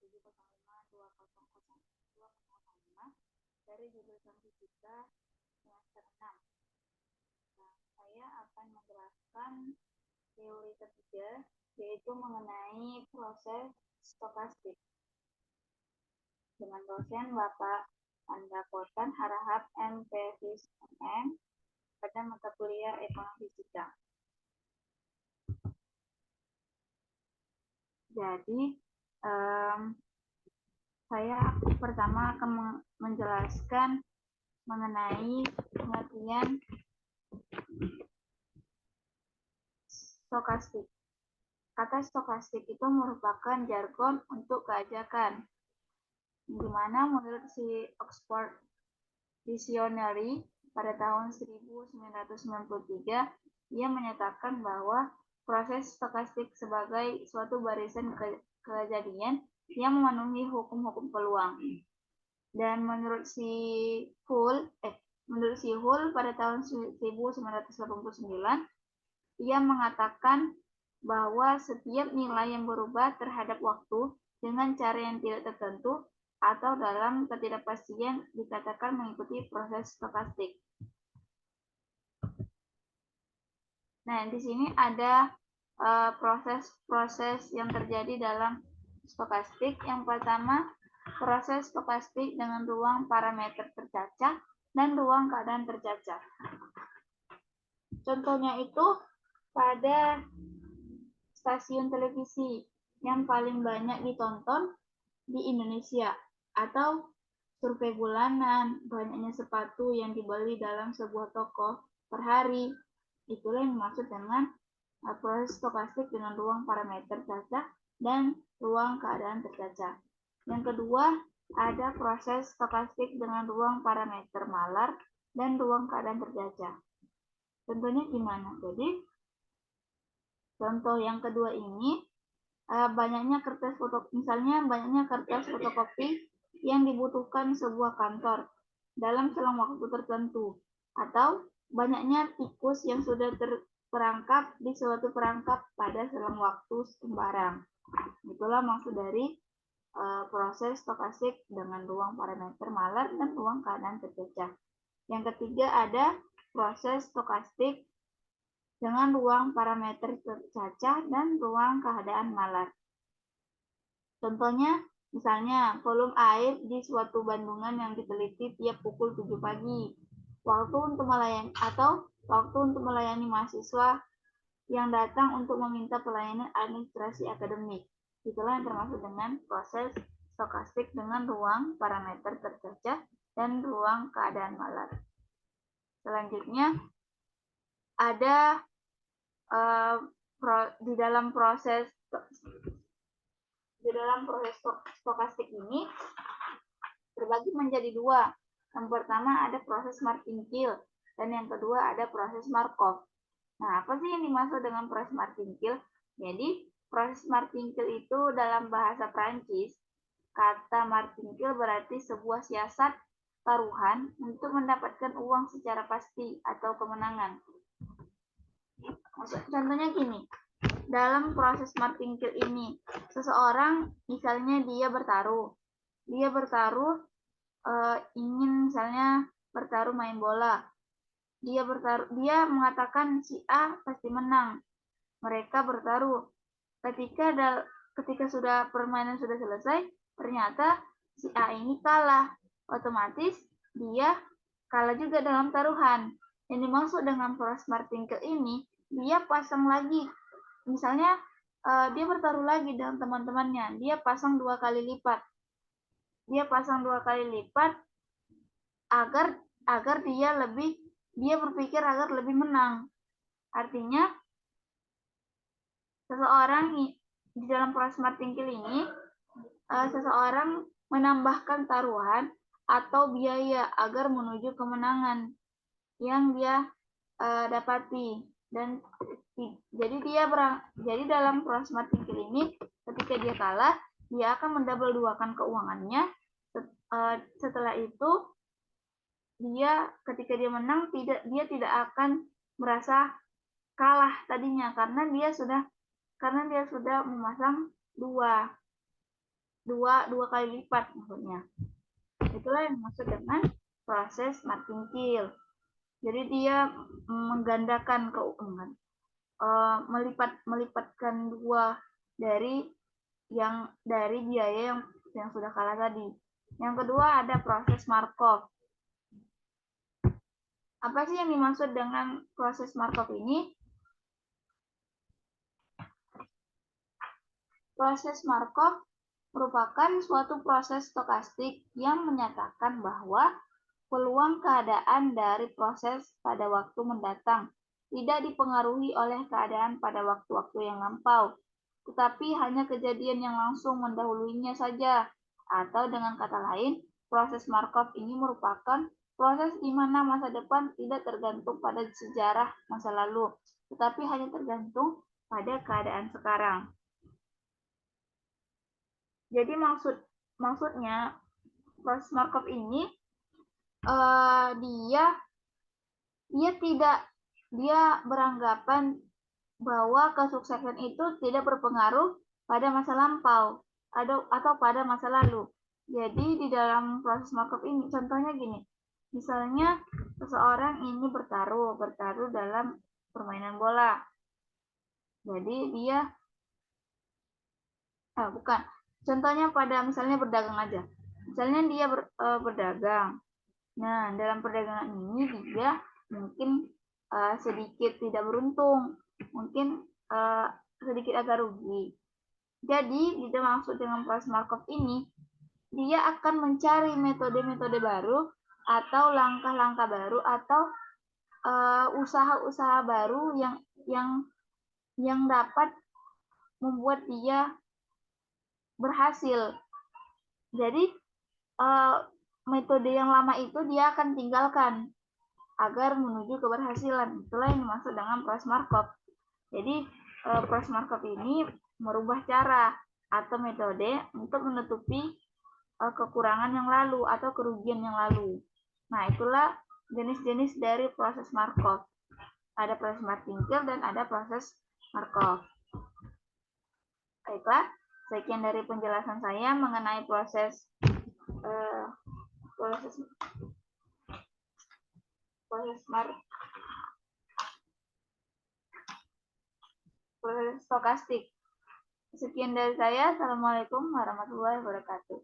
705-2001-2005 dari jurusan Fisika semester 6. Nah, saya akan menjelaskan teori ketiga, yaitu mengenai proses stokastik. Dengan dosen Bapak Anda Potan Harahap MPFIS MM pada mata kuliah Ekonomi Fisika. Jadi, saya pertama akan menjelaskan mengenai pengertian stokastik. Kata stokastik itu merupakan jargon untuk keajakan, di mana menurut si Oxford Dictionary pada tahun 1993, ia menyatakan bahwa proses stokastik sebagai suatu barisan kejadian yang memenuhi hukum-hukum peluang. Dan menurut si Hull pada tahun 1989, ia mengatakan bahwa setiap nilai yang berubah terhadap waktu dengan cara yang tidak tertentu atau dalam ketidakpastian dikatakan mengikuti proses stokastik. Nah, di sini ada proses-proses yang terjadi dalam stokastik. Yang pertama, proses stokastik dengan ruang parameter tercacah dan ruang keadaan tercacah. Contohnya itu pada stasiun televisi yang paling banyak ditonton di Indonesia, atau survei bulanan, banyaknya sepatu yang dibeli dalam sebuah toko per hari. Itulah yang dimaksud dengan proses stokastik dengan ruang parameter tercacah dan ruang keadaan tercacah. Yang kedua, ada proses stokastik dengan ruang parameter malar dan ruang keadaan tercacah. Contohnya gimana? Jadi, contoh yang kedua ini, banyaknya kertas fotokopi yang dibutuhkan sebuah kantor dalam selang waktu tertentu, atau banyaknya tikus yang sudah terperangkap di suatu perangkap pada selang waktu sembarang. Itulah maksud dari proses stokastik dengan ruang parameter malar dan ruang keadaan tercacah. Yang ketiga ada proses stokastik dengan ruang parameter tercacah dan ruang keadaan malar. Contohnya, misalnya volume air di suatu bendungan yang diteliti tiap pukul 7 pagi. Waktu untuk melayani mahasiswa yang datang untuk meminta pelayanan administrasi akademik. Itulah yang termasuk dengan proses stokastik dengan ruang parameter tercacah dan ruang keadaan malar. Selanjutnya, ada di dalam proses stokastik ini terbagi menjadi dua. Yang pertama ada proses Martingale dan yang kedua ada proses Markov. Nah, apa sih yang dimaksud dengan proses Martingale? Jadi, proses Martingale itu dalam bahasa Prancis, kata Martingale berarti sebuah siasat taruhan untuk mendapatkan uang secara pasti atau kemenangan. Contohnya gini, dalam proses Martingale ini, seseorang misalnya dia bertaruh ingin misalnya bertaruh main bola. Dia mengatakan si A pasti menang. Mereka bertaruh. Ketika sudah permainan sudah selesai, ternyata si A ini kalah. Otomatis dia kalah juga dalam taruhan. Yang dimaksud dengan proses Martingale ini, dia pasang lagi. Misalnya dia bertaruh lagi dengan teman-temannya. Dia pasang 2 kali lipat. Agar dia berpikir agar lebih menang. Artinya seseorang di dalam proses Martingale ini seseorang menambahkan taruhan atau biaya agar menuju kemenangan yang dia dapati. Dan jadi dalam proses Martingale ini ketika dia kalah, dia akan mendouble duakan keuangannya. Setelah itu ketika dia menang dia tidak akan merasa kalah tadinya karena dia sudah memasang 2. dua kali lipat maksudnya. Itulah yang dimaksud dengan proses martingale. Jadi dia menggandakan keuntungan, melipatkan dua dari biaya yang sudah kalah tadi. Yang kedua ada proses Markov. Apa sih yang dimaksud dengan proses Markov ini? Proses Markov merupakan suatu proses stokastik yang menyatakan bahwa peluang keadaan dari proses pada waktu mendatang tidak dipengaruhi oleh keadaan pada waktu-waktu yang lampau, tetapi hanya kejadian yang langsung mendahuluinya saja. Atau dengan kata lain, proses Markov ini merupakan proses di mana masa depan tidak tergantung pada sejarah masa lalu, tetapi hanya tergantung pada keadaan sekarang. Jadi maksudnya proses Markov ini dia beranggapan bahwa kesuksesan itu tidak berpengaruh pada masa lampau atau pada masa lalu. Jadi di dalam proses Markov ini contohnya gini. Misalnya seseorang ini bertaruh dalam permainan bola. Jadi dia bukan. Contohnya pada misalnya berdagang aja. Misalnya dia berdagang. Nah, dalam perdagangan ini dia mungkin sedikit tidak beruntung, mungkin sedikit agak rugi. Jadi, tidak maksud dengan proses Markov ini, dia akan mencari metode-metode baru atau langkah-langkah baru atau usaha-usaha baru yang dapat membuat dia berhasil. Jadi, metode yang lama itu dia akan tinggalkan agar menuju keberhasilan. Itulah yang dimaksud dengan proses Markov. Jadi proses Markov ini merubah cara atau metode untuk menutupi kekurangan yang lalu atau kerugian yang lalu. Nah, itulah jenis-jenis dari proses Markov. Ada proses martingale dan ada proses Markov. Baiklah, sekian dari penjelasan saya mengenai proses stokastik. Sekian dari saya. Assalamualaikum warahmatullahi wabarakatuh.